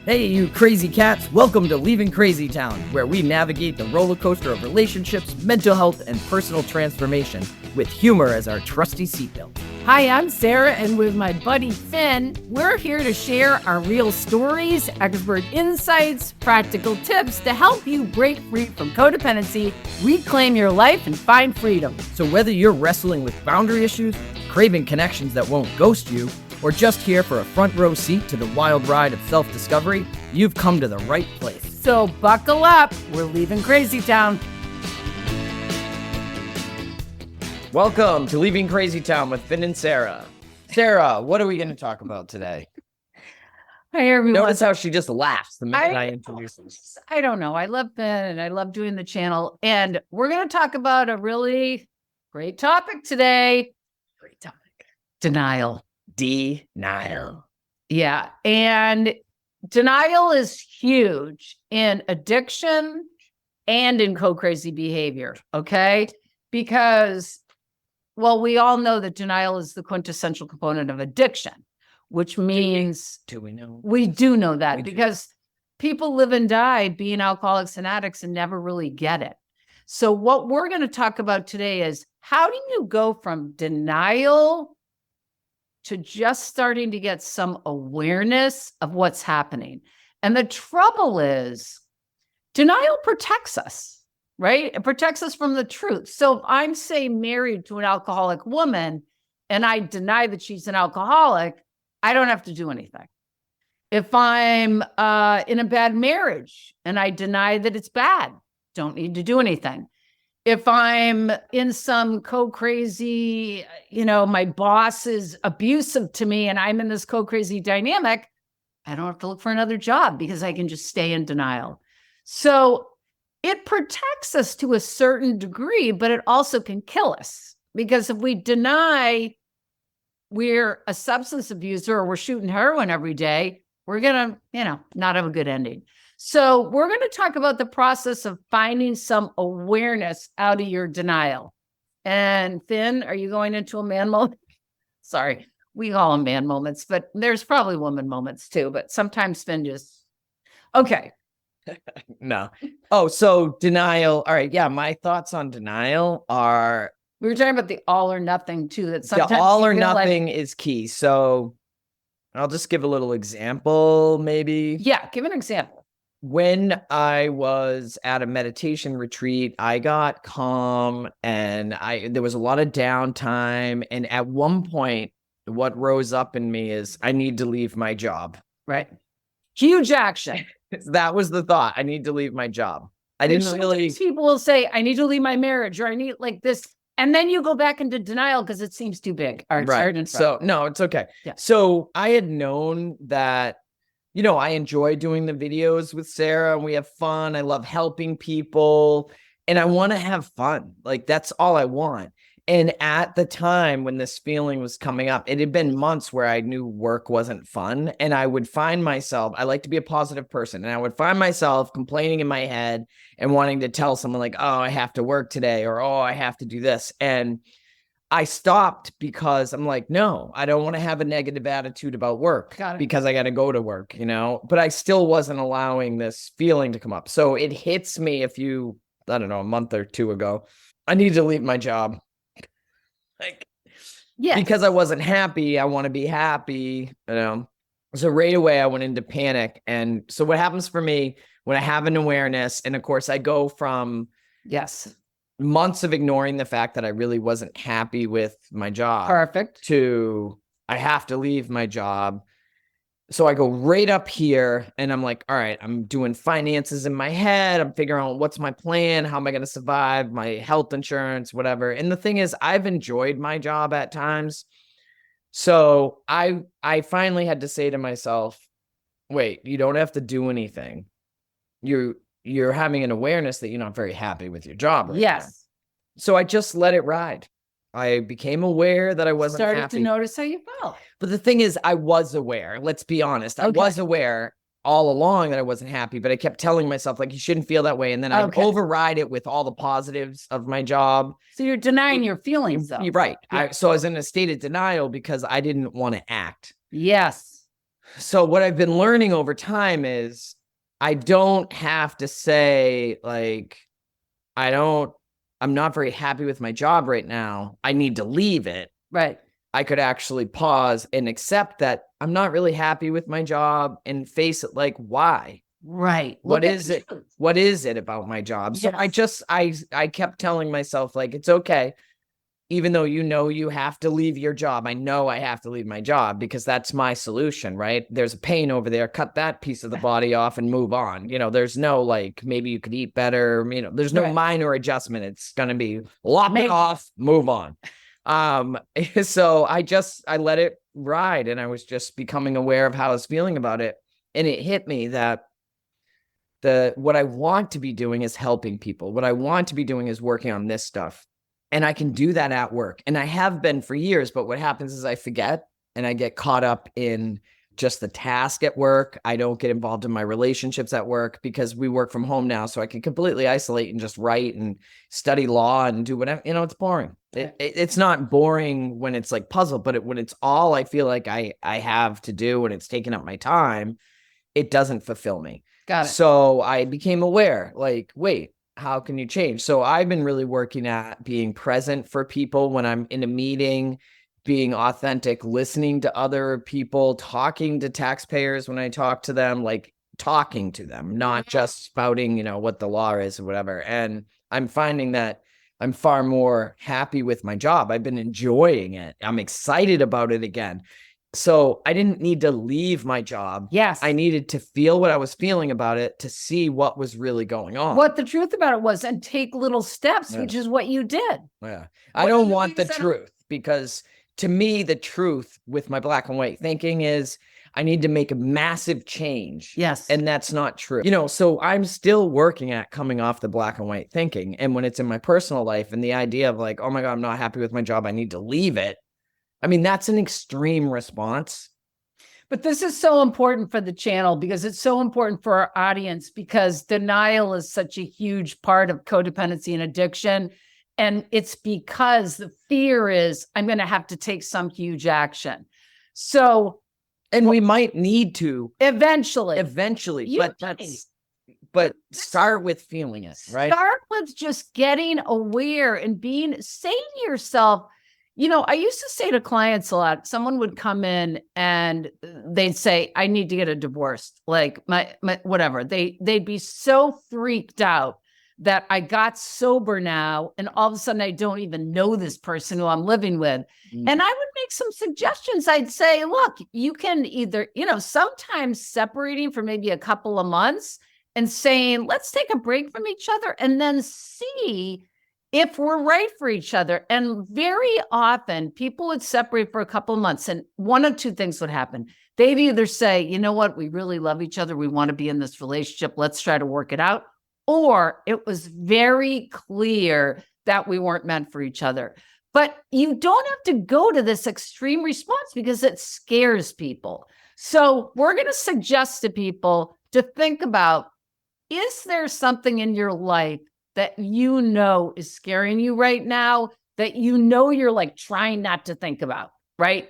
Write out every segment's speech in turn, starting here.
Hey, you crazy cats, welcome to Leaving Crazy Town, where we navigate the roller coaster of relationships, mental health, and personal transformation with humor as our trusty seatbelt. Hi, I'm Sarah, and with my buddy Finn, we're here to share our real stories, expert insights, practical tips to help you break free from codependency, reclaim your life, and find freedom. So whether you're wrestling with boundary issues, craving connections that won't ghost you, or just here for a front row seat to the wild ride of self-discovery, you've come to the right place. So buckle up, we're leaving Crazy Town. Welcome to Leaving Crazy Town with Finn and Sarah. Sarah, what are we going to talk about today? Hi, everyone. Notice how she just laughs the minute I introduce her. I don't know. I love Finn, and I love doing the channel. And we're going to talk about a really great topic today. Great topic. Denial. Denial. Yeah. And denial is huge in addiction and in co-crazy behavior. Okay. Because, well, we all know that denial is the quintessential component of addiction, which means Do we know? we do know that We do. because people live and die being alcoholics and addicts and never really get it. So what we're going to talk about today is how do you go from denial to just starting to get some awareness of what's happening. And the trouble is denial protects us, right? It protects us from the truth. So if I'm, say, married to an alcoholic woman and I deny that she's an alcoholic, I don't have to do anything. If I'm in a bad marriage and I deny that it's bad, don't need to do anything. If I'm in some co-crazy, my boss is abusive to me and I'm in this co-crazy dynamic, I don't have to look for another job because I can just stay in denial. So it protects us to a certain degree, but it also can kill us because if we deny we're a substance abuser or we're shooting heroin every day, we're going to, not have a good ending. So we're going to talk about the process of finding some awareness out of your denial. And Finn, are you going into a man moment? Sorry, we call them man moments, but there's probably woman moments too. But sometimes Finn just, okay. No. Oh, so denial. All right. Yeah. My thoughts on denial are We were talking about the all or nothing too. That sometimes the all or you feel nothing is key. So I'll just give a little example, maybe. Yeah, give an example. When I was at a meditation retreat, I got calm and there was a lot of downtime. And at one point, what rose up in me is I need to leave my job. Right. Huge action. That was the thought. I need to leave my job. I didn't really. People will say, I need to leave my marriage or I need like this. And then you go back into denial because it seems too big. Or it's hard and So no, it's okay. Yeah. So I had known that, I enjoy doing the videos with Sarah and we have fun. I love helping people and I want to have fun. Like that's all I want. And at the time when this feeling was coming up, it had been months where I knew work wasn't fun. And I would find myself, I like to be a positive person. And I would find myself complaining in my head and wanting to tell someone like, oh, I have to work today or, oh, I have to do this. And I stopped because I'm like, no, I don't want to have a negative attitude about work because I got to go to work, but I still wasn't allowing this feeling to come up. So it hits me a month or two ago, I need to leave my job. Because I wasn't happy. I want to be happy, So right away I went into panic. And so what happens for me when I have an awareness, and of course I go from months of ignoring the fact that I really wasn't happy with my job. Perfect. To I have to leave my job. So I go right up here and I'm like, all right, I'm doing finances in my head. I'm figuring out what's my plan. How am I going to survive my health insurance, whatever. And the thing is, I've enjoyed my job at times. So I finally had to say to myself, wait, you don't have to do anything. You're having an awareness that you're not very happy with your job. Right now. So I just let it ride. I became aware that I wasn't started happy. To notice how you felt. But the thing is, I was aware. Let's be honest. I was aware all along that I wasn't happy, but I kept telling myself like, you shouldn't feel that way. And then I override it with all the positives of my job. So you're denying your feelings though. You're right. Yeah. So I was in a state of denial because I didn't want to act. Yes. So what I've been learning over time is I don't have to say like, I don't, I'm not very happy with my job right now. I need to leave it. Right. I could actually pause and accept that I'm not really happy with my job and face it like, why? Right. What is it? What is it about my job? So I kept telling myself, like, it's okay. Even though you have to leave your job, I know I have to leave my job because that's my solution, right? There's a pain over there. Cut that piece of the body off and move on. There's no like, maybe you could eat better. There's no minor adjustment. It's going to be lop it off, move on. So I let it ride, and I was just becoming aware of how I was feeling about it. And it hit me that what I want to be doing is helping people. What I want to be doing is working on this stuff. And I can do that at work. And I have been for years, but what happens is I forget and I get caught up in just the task at work. I don't get involved in my relationships at work because we work from home now. So I can completely isolate and just write and study law and do whatever. It's boring. It's not boring when it's like puzzle, but when it's all I feel like I have to do and it's taking up my time, it doesn't fulfill me. Got it. So I became aware, like, wait, how can you change? So I've been really working at being present for people when I'm in a meeting, being authentic, listening to other people, talking to taxpayers when I talk to them, like talking to them, not just spouting, what the law is or whatever. And I'm finding that I'm far more happy with my job. I've been enjoying it. I'm excited about it again. So I didn't need to leave my job. Yes. I needed to feel what I was feeling about it to see what was really going on. What the truth about it was, and take little steps, which is what you did. Yeah. I don't want the truth, because to me, the truth with my black and white thinking is I need to make a massive change. Yes. And that's not true. So I'm still working at coming off the black and white thinking. And when it's in my personal life and the idea of like, oh my God, I'm not happy with my job, I need to leave it. That's an extreme response. But this is so important for the channel because it's so important for our audience, because denial is such a huge part of codependency and addiction. And it's because the fear is I'm going to have to take some huge action. So, and we might need to eventually, but start with feeling it, right? Start with just getting aware and saying to yourself, I used to say to clients a lot, someone would come in and they'd say, I need to get a divorce. Like my whatever. They'd be so freaked out that I got sober now. And all of a sudden I don't even know this person who I'm living with. And I would make some suggestions. I'd say, look, you can either, sometimes separating for maybe a couple of months and saying, let's take a break from each other and then see if we're right for each other. And very often people would separate for a couple of months and one of two things would happen. They'd either say, you know what, we really love each other. We want to be in this relationship. Let's try to work it out. Or it was very clear that we weren't meant for each other. But you don't have to go to this extreme response because it scares people. So we're going to suggest to people to think about, is there something in your life that is scaring you right now, that you're like trying not to think about, right?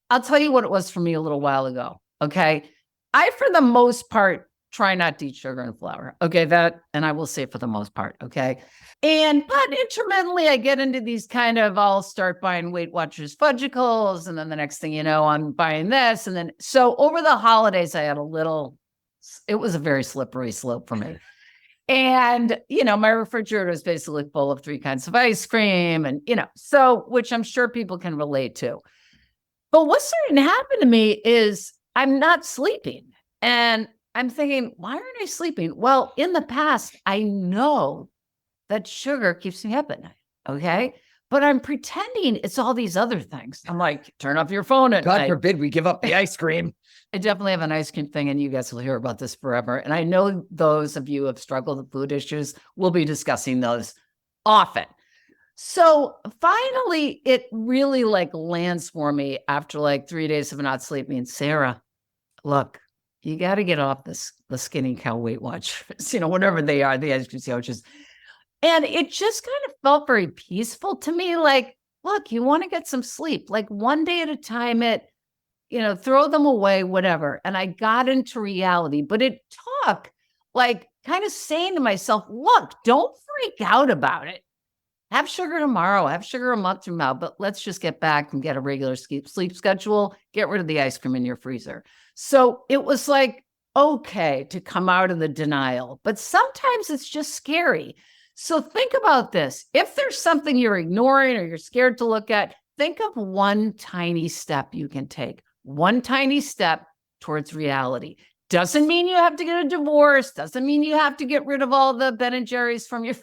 I'll tell you what it was for me a little while ago, okay? I, for the most part, try not to eat sugar and flour, okay? And I will say for the most part, okay? But intermittently, I get into these I'll start buying Weight Watchers fudgicles, and then the next thing you know, I'm buying this. And then, so over the holidays, it was a very slippery slope for me. And, my refrigerator is basically full of 3 kinds of ice cream and, which I'm sure people can relate to. But what's starting to happen to me is I'm not sleeping. And I'm thinking, why aren't I sleeping? Well, in the past, I know that sugar keeps me up at night. Okay. But I'm pretending it's all these other things. I'm like, turn off your phone at night. God forbid we give up the ice cream. I definitely have an ice cream thing, and you guys will hear about this forever. And I know those of you who have struggled with food issues will be discussing those often. So finally, it really lands for me after 3 days of not sleeping. Sarah, look, you got to get off the Skinny Cow Weight Watchers, whatever they are, the ice cream sandwiches. And it just kind of felt very peaceful to me. Look, you want to get some sleep, one day at a time. throw them away, whatever. And I got into reality, but it took like kind of saying to myself, look, don't freak out about it. Have sugar tomorrow, have sugar a month from now, but let's just get back and get a regular sleep schedule, get rid of the ice cream in your freezer. So it was like, okay to come out of the denial, but sometimes it's just scary. So think about this. If there's something you're ignoring or you're scared to look at, think of one tiny step you can take, one tiny step towards reality. Doesn't mean you have to get a divorce. Doesn't mean you have to get rid of all the Ben and Jerry's from your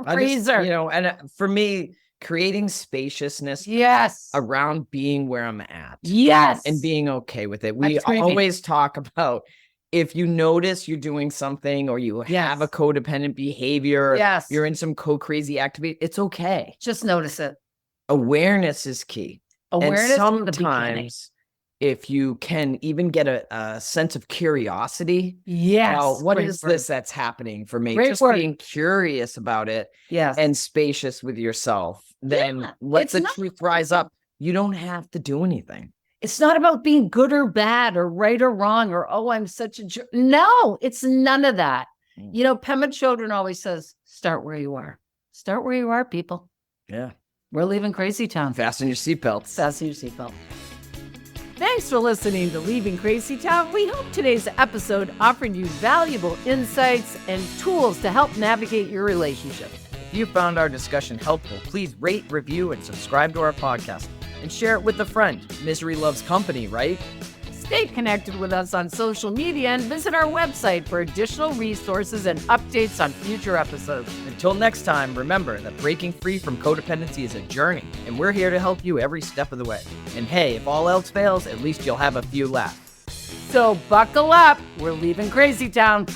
freezer. And for me, creating spaciousness around being where I'm at. Yes. And being okay with it. We always talk about if you notice you're doing something or you have a codependent behavior, you're in some crazy activity, it's okay. Just notice it. Awareness is key. Awareness. And sometimes if you can even get a sense of curiosity. Yes. What is this that's happening for me? Just being curious about it. Yes. And spacious with yourself. Then let the truth rise up. You don't have to do anything. It's not about being good or bad or right or wrong or, oh, I'm such a jerk. No, it's none of that. Pema Chodron always says, start where you are. Start where you are, people. Yeah. We're leaving Crazy Town. Fasten your seatbelts. Fasten your seatbelt. Thanks for listening to Leaving Crazy Town. We hope today's episode offered you valuable insights and tools to help navigate your relationships. If you found our discussion helpful, please rate, review, and subscribe to our podcast. And share it with a friend. Misery loves company, right? Stay connected with us on social media and visit our website for additional resources and updates on future episodes. Until next time, remember that breaking free from codependency is a journey, and we're here to help you every step of the way. And hey, if all else fails, at least you'll have a few left. So buckle up. We're leaving Crazy Town.